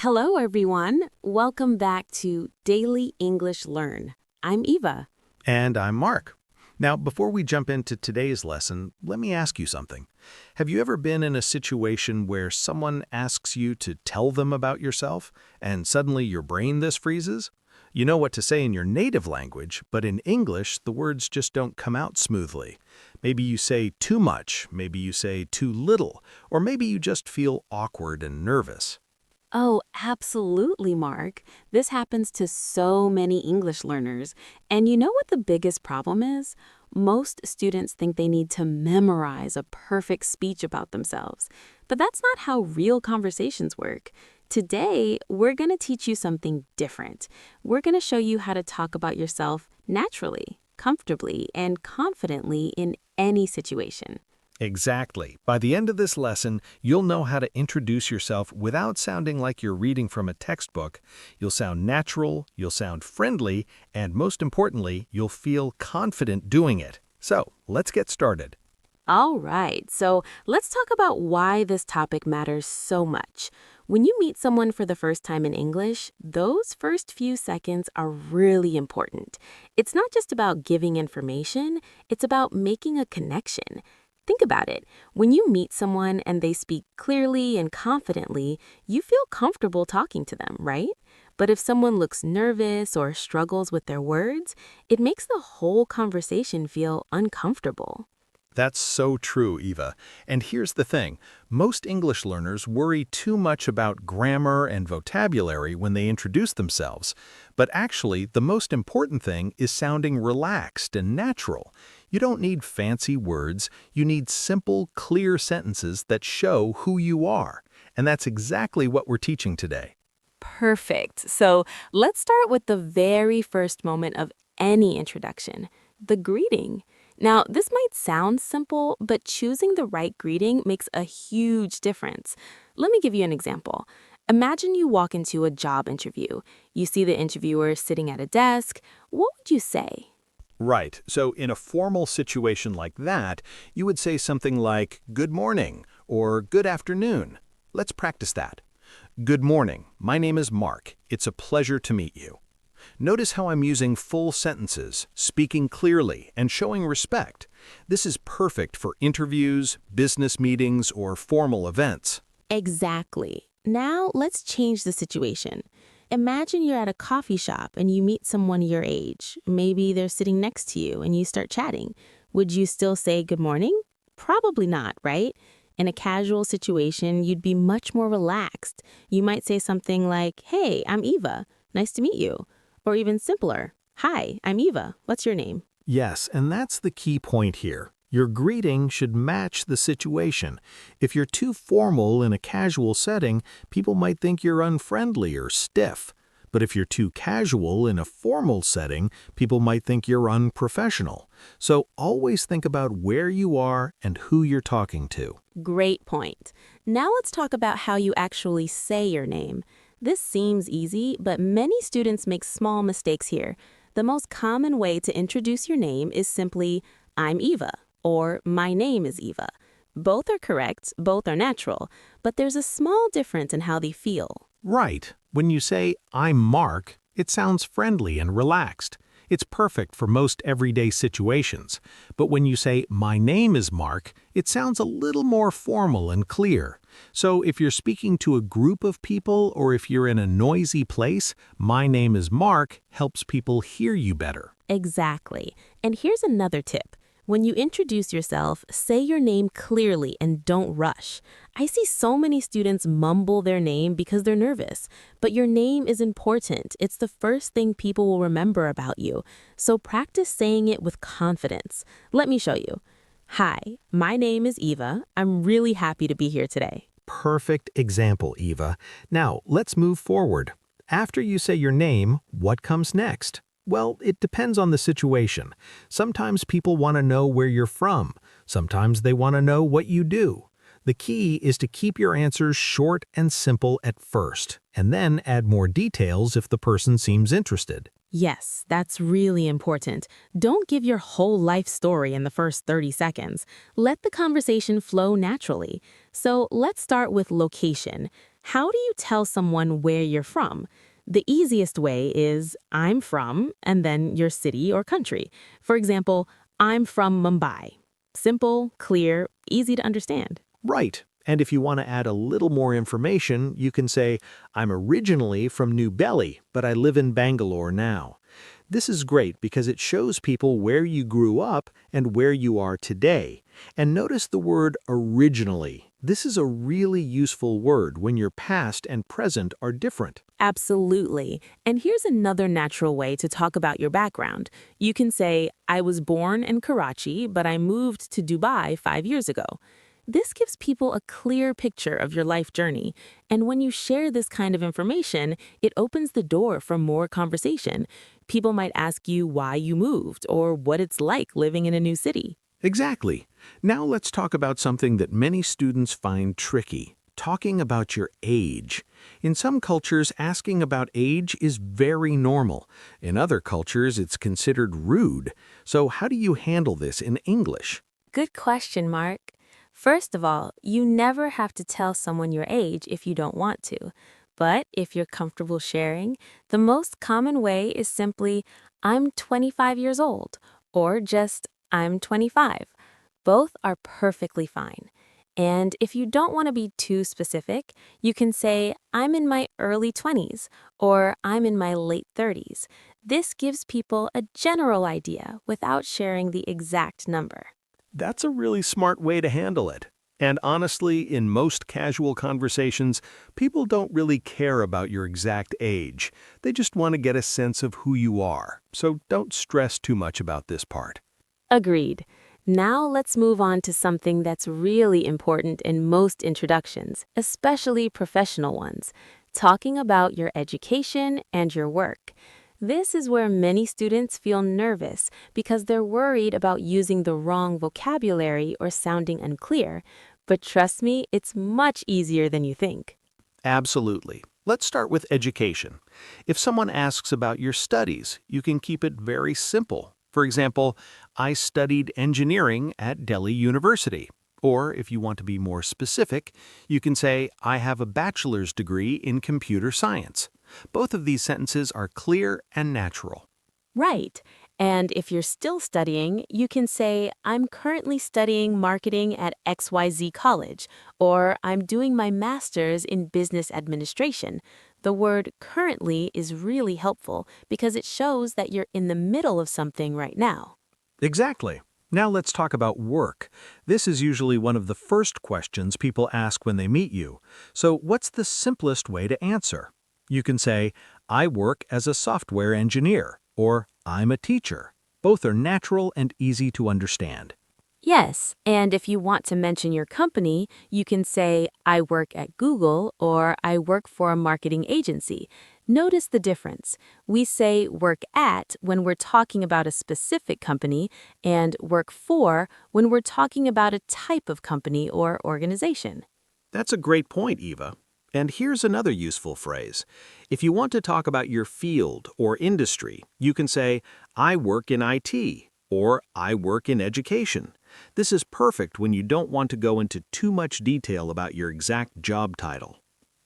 Hello, everyone. Welcome back to Daily English Learn. I'm Eva. And I'm Mark. Now, before we jump into today's lesson, let me ask you something. Have you ever been in a situation where someone asks you to tell them about yourself, and suddenly your brain this freezes? You know what to say in your native language, but in English, the words just don't come out smoothly. Maybe you say too much, maybe you say too little, or maybe you just feel awkward and nervous. Oh, absolutely, Mark. This happens to so many English learners. And you know what the biggest problem is? Most students think they need to memorize a perfect speech about themselves. But that's not how real conversations work. Today, we're going to teach you something different. We're going to show you how to talk about yourself naturally, comfortably, and confidently in any situation. Exactly. By the end of this lesson, you'll know how to introduce yourself without sounding like you're reading from a textbook. You'll sound natural, you'll sound friendly, and most importantly, you'll feel confident doing it. So, let's get started. All right, so let's talk about why this topic matters so much. When you meet someone for the first time in English, those first few seconds are really important. It's not just about giving information, it's about making a connection. Think about it. When you meet someone and they speak clearly and confidently, you feel comfortable talking to them, right? But if someone looks nervous or struggles with their words, it makes the whole conversation feel uncomfortable. That's so true, Eva. And here's the thing. Most English learners worry too much about grammar and vocabulary when they introduce themselves. But actually, the most important thing is sounding relaxed and natural. You don't need fancy words. You need simple, clear sentences that show who you are. And that's exactly what we're teaching today. Perfect. So let's start with the very first moment of any introduction, the greeting. Now, this might sound simple, but choosing the right greeting makes a huge difference. Let me give you an example. Imagine you walk into a job interview. You see the interviewer sitting at a desk. What would you say? Right. So in a formal situation like that, you would say something like, "Good morning," or "Good afternoon." Let's practice that. Good morning. My name is Mark. It's a pleasure to meet you. Notice how I'm using full sentences, speaking clearly, and showing respect. This is perfect for interviews, business meetings, or formal events. Exactly. Now let's change the situation. Imagine you're at a coffee shop and you meet someone your age. Maybe they're sitting next to you and you start chatting. Would you still say good morning? Probably not, right? In a casual situation, you'd be much more relaxed. You might say something like, "Hey, I'm Eva. Nice to meet you." Or even simpler, "Hi, I'm Eva. What's your name?" Yes, and that's the key point here. Your greeting should match the situation. If you're too formal in a casual setting, people might think you're unfriendly or stiff. But if you're too casual in a formal setting, people might think you're unprofessional. So always think about where you are and who you're talking to. Great point. Now let's talk about how you actually say your name. This seems easy, but many students make small mistakes here. The most common way to introduce your name is simply, "I'm Eva," or "My name is Eva." Both are correct, both are natural, but there's a small difference in how they feel. Right. When you say, "I'm Mark," it sounds friendly and relaxed. It's perfect for most everyday situations. But when you say, "My name is Mark," it sounds a little more formal and clear. So if you're speaking to a group of people or if you're in a noisy place, "My name is Mark" helps people hear you better. Exactly. And here's another tip. When you introduce yourself, say your name clearly and don't rush. I see so many students mumble their name because they're nervous. But your name is important. It's the first thing people will remember about you. So practice saying it with confidence. Let me show you. "Hi, my name is Eva. I'm really happy to be here today." Perfect example, Eva. Now, let's move forward. After you say your name, what comes next? Well, it depends on the situation. Sometimes people want to know where you're from. Sometimes they want to know what you do. The key is to keep your answers short and simple at first, and then add more details if the person seems interested. Yes, that's really important. Don't give your whole life story in the first 30 seconds. Let the conversation flow naturally. So let's start with location. How do you tell someone where you're from? The easiest way is I'm from, and then your city or country. For example, I'm from Mumbai. Simple, clear, easy to understand. Right. And if you want to add a little more information, you can say, I'm originally from New Delhi, but I live in Bangalore now. This is great because it shows people where you grew up and where you are today. And notice the word originally. This is a really useful word when your past and present are different. Absolutely. And here's another natural way to talk about your background. You can say, I was born in Karachi, but I moved to Dubai 5 years ago. This gives people a clear picture of your life journey. And when you share this kind of information, it opens the door for more conversation. People might ask you why you moved or what it's like living in a new city. Exactly. Now let's talk about something that many students find tricky. Talking about your age. In some cultures, asking about age is very normal. In other cultures, it's considered rude. So how do you handle this in English? Good question, Mark. First of all, you never have to tell someone your age if you don't want to. But if you're comfortable sharing, the most common way is simply, I'm 25 years old, or just, I'm 25. Both are perfectly fine. And if you don't want to be too specific, you can say, I'm in my early 20s, or I'm in my late 30s. This gives people a general idea without sharing the exact number. That's a really smart way to handle it. And honestly, in most casual conversations, people don't really care about your exact age. They just want to get a sense of who you are. So don't stress too much about this part. Agreed. Now let's move on to something that's really important in most introductions, especially professional ones, talking about your education and your work. This is where many students feel nervous because they're worried about using the wrong vocabulary or sounding unclear. But trust me, it's much easier than you think. Absolutely. Let's start with education. If someone asks about your studies, you can keep it very simple. For example, I studied engineering at Delhi University. Or if you want to be more specific, you can say, I have a bachelor's degree in computer science. Both of these sentences are clear and natural. Right. And if you're still studying, you can say, I'm currently studying marketing at XYZ College, or I'm doing my master's in business administration. The word currently is really helpful because it shows that you're in the middle of something right now. Exactly. Now let's talk about work. This is usually one of the first questions people ask when they meet you. So what's the simplest way to answer? You can say, I work as a software engineer, or I'm a teacher. Both are natural and easy to understand. Yes, and if you want to mention your company, you can say, I work at Google or I work for a marketing agency. Notice the difference. We say work at when we're talking about a specific company and work for when we're talking about a type of company or organization. That's a great point, Eva. And here's another useful phrase. If you want to talk about your field or industry, you can say, I work in IT, or I work in education. This is perfect when you don't want to go into too much detail about your exact job title.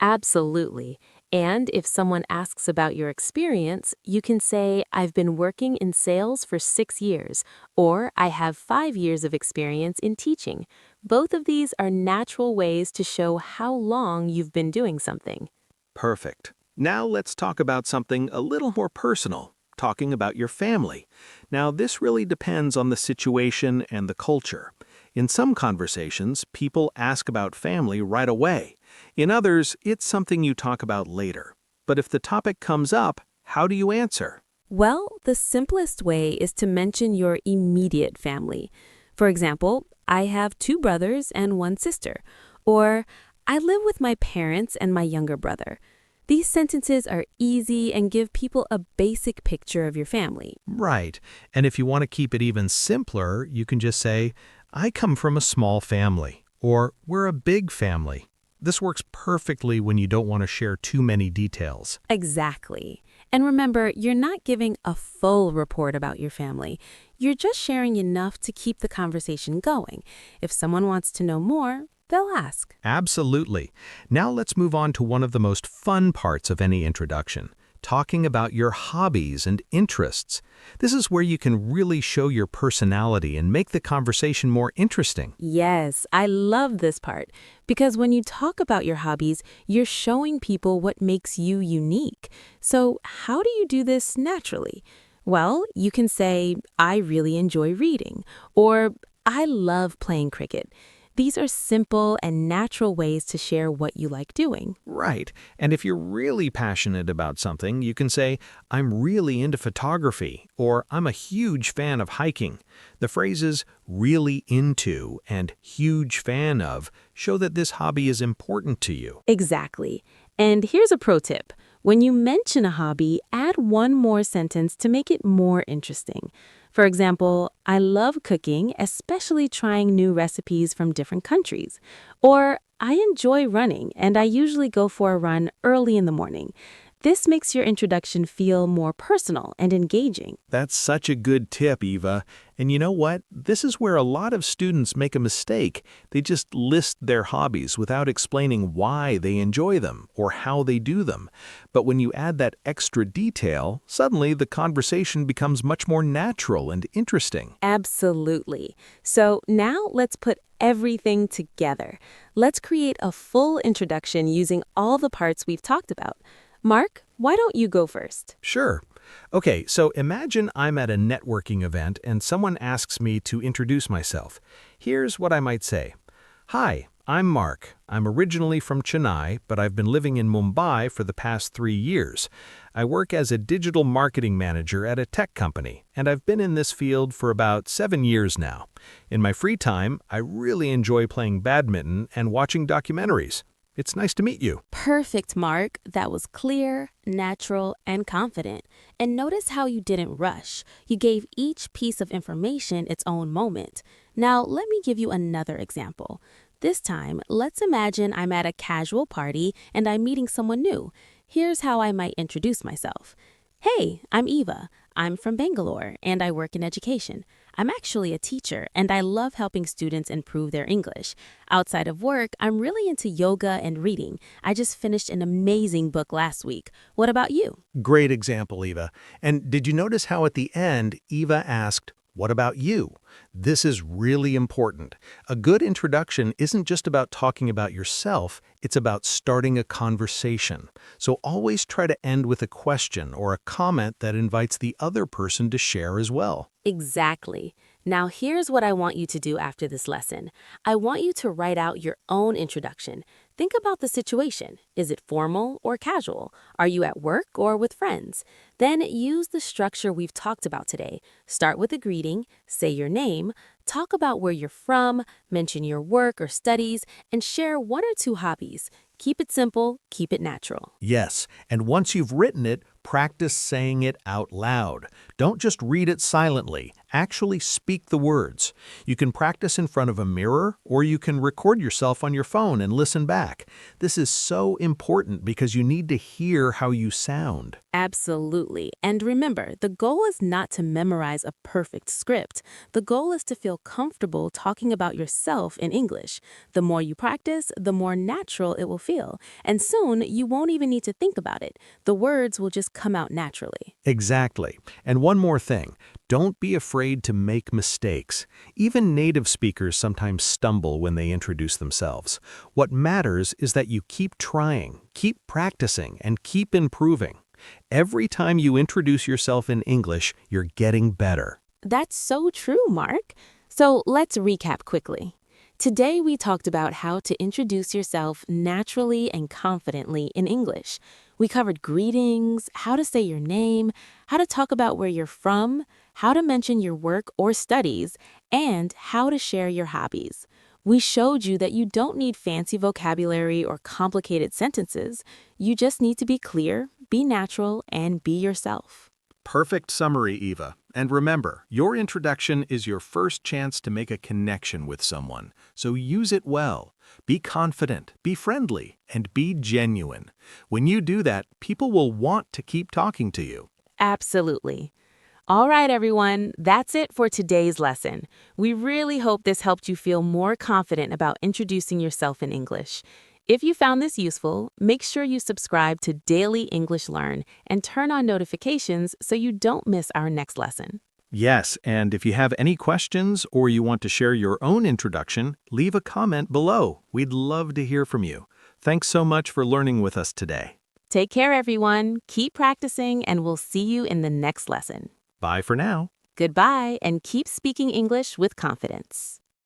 Absolutely. And if someone asks about your experience, you can say, I've been working in sales for 6 years, or I have 5 years of experience in teaching. Both of these are natural ways to show how long you've been doing something. Perfect. Now let's talk about something a little more personal, talking about your family. Now this really depends on the situation and the culture. In some conversations, people ask about family right away. In others, it's something you talk about later. But if the topic comes up, how do you answer? Well, the simplest way is to mention your immediate family. For example, I have 2 brothers and 1 sister. Or, I live with my parents and my younger brother. These sentences are easy and give people a basic picture of your family. Right. And if you want to keep it even simpler, you can just say, I come from a small family, or we're a big family. This works perfectly when you don't want to share too many details. Exactly. And remember, you're not giving a full report about your family. You're just sharing enough to keep the conversation going. If someone wants to know more, they'll ask. Absolutely. Now let's move on to one of the most fun parts of any introduction, talking about your hobbies and interests. This is where you can really show your personality and make the conversation more interesting. Yes, I love this part because when you talk about your hobbies, you're showing people what makes you unique. So, how do you do this naturally? Well, you can say, I really enjoy reading, or I love playing cricket. These are simple and natural ways to share what you like doing. Right. And if you're really passionate about something, you can say, I'm really into photography, or I'm a huge fan of hiking. The phrases really into and huge fan of show that this hobby is important to you. Exactly. And here's a pro tip. When you mention a hobby, add one more sentence to make it more interesting. For example, I love cooking, especially trying new recipes from different countries. Or I enjoy running, and I usually go for a run early in the morning. This makes your introduction feel more personal and engaging. That's such a good tip, Eva. And you know what? This is where a lot of students make a mistake. They just list their hobbies without explaining why they enjoy them or how they do them. But when you add that extra detail, suddenly the conversation becomes much more natural and interesting. Absolutely. So now let's put everything together. Let's create a full introduction using all the parts we've talked about. Mark, why don't you go first? Sure. Okay, so imagine I'm at a networking event and someone asks me to introduce myself. Here's what I might say. Hi, I'm Mark. I'm originally from Chennai, but I've been living in Mumbai for the past 3 years. I work as a digital marketing manager at a tech company, and I've been in this field for about 7 years now. In my free time, I really enjoy playing badminton and watching documentaries. It's nice to meet you. Perfect, Mark. That was clear, natural, and confident. And notice how you didn't rush. You gave each piece of information its own moment. Now, let me give you another example. This time, let's imagine I'm at a casual party and I'm meeting someone new. Here's how I might introduce myself. Hey, I'm Eva. I'm from Bangalore and I work in education. I'm actually a teacher and I love helping students improve their English. Outside of work, I'm really into yoga and reading. I just finished an amazing book last week. What about you? Great example, Eva. And did you notice how at the end, Eva asked, what about you? This is really important. A good introduction isn't just about talking about yourself, it's about starting a conversation. So always try to end with a question or a comment that invites the other person to share as well. Exactly. Now here's what I want you to do after this lesson. I want you to write out your own introduction. Think about the situation. Is it formal or casual? Are you at work or with friends? Then use the structure we've talked about today. Start with a greeting, say your name, talk about where you're from, mention your work or studies, and share 1 or 2 hobbies. Keep it simple, keep it natural. Yes, and once you've written it, practice saying it out loud. Don't just read it silently. Actually speak the words. You can practice in front of a mirror, or you can record yourself on your phone and listen back. This is so important because you need to hear how you sound. Absolutely. And remember, the goal is not to memorize a perfect script. The goal is to feel comfortable talking about yourself in English. The more you practice, the more natural it will feel. And soon, you won't even need to think about it. The words will just come out naturally. Exactly. And one more thing. Don't be afraid to make mistakes. Even native speakers sometimes stumble when they introduce themselves. What matters is that you keep trying, keep practicing, and keep improving. Every time you introduce yourself in English, you're getting better. That's so true, Mark. So let's recap quickly. Today we talked about how to introduce yourself naturally and confidently in English. We covered greetings, how to say your name, how to talk about where you're from, how to mention your work or studies, and how to share your hobbies. We showed you that you don't need fancy vocabulary or complicated sentences. You just need to be clear, be natural, and be yourself. Perfect summary, Eva. And remember, your introduction is your first chance to make a connection with someone, so use it well. Be confident, be friendly, and be genuine. When you do that, people will want to keep talking to you. Absolutely. All right, everyone, that's it for today's lesson. We really hope this helped you feel more confident about introducing yourself in English. If you found this useful, make sure you subscribe to Daily English Learn and turn on notifications so you don't miss our next lesson. Yes, and if you have any questions or you want to share your own introduction, leave a comment below. We'd love to hear from you. Thanks so much for learning with us today. Take care, everyone. Keep practicing, and we'll see you in the next lesson. Bye for now. Goodbye, and keep speaking English with confidence.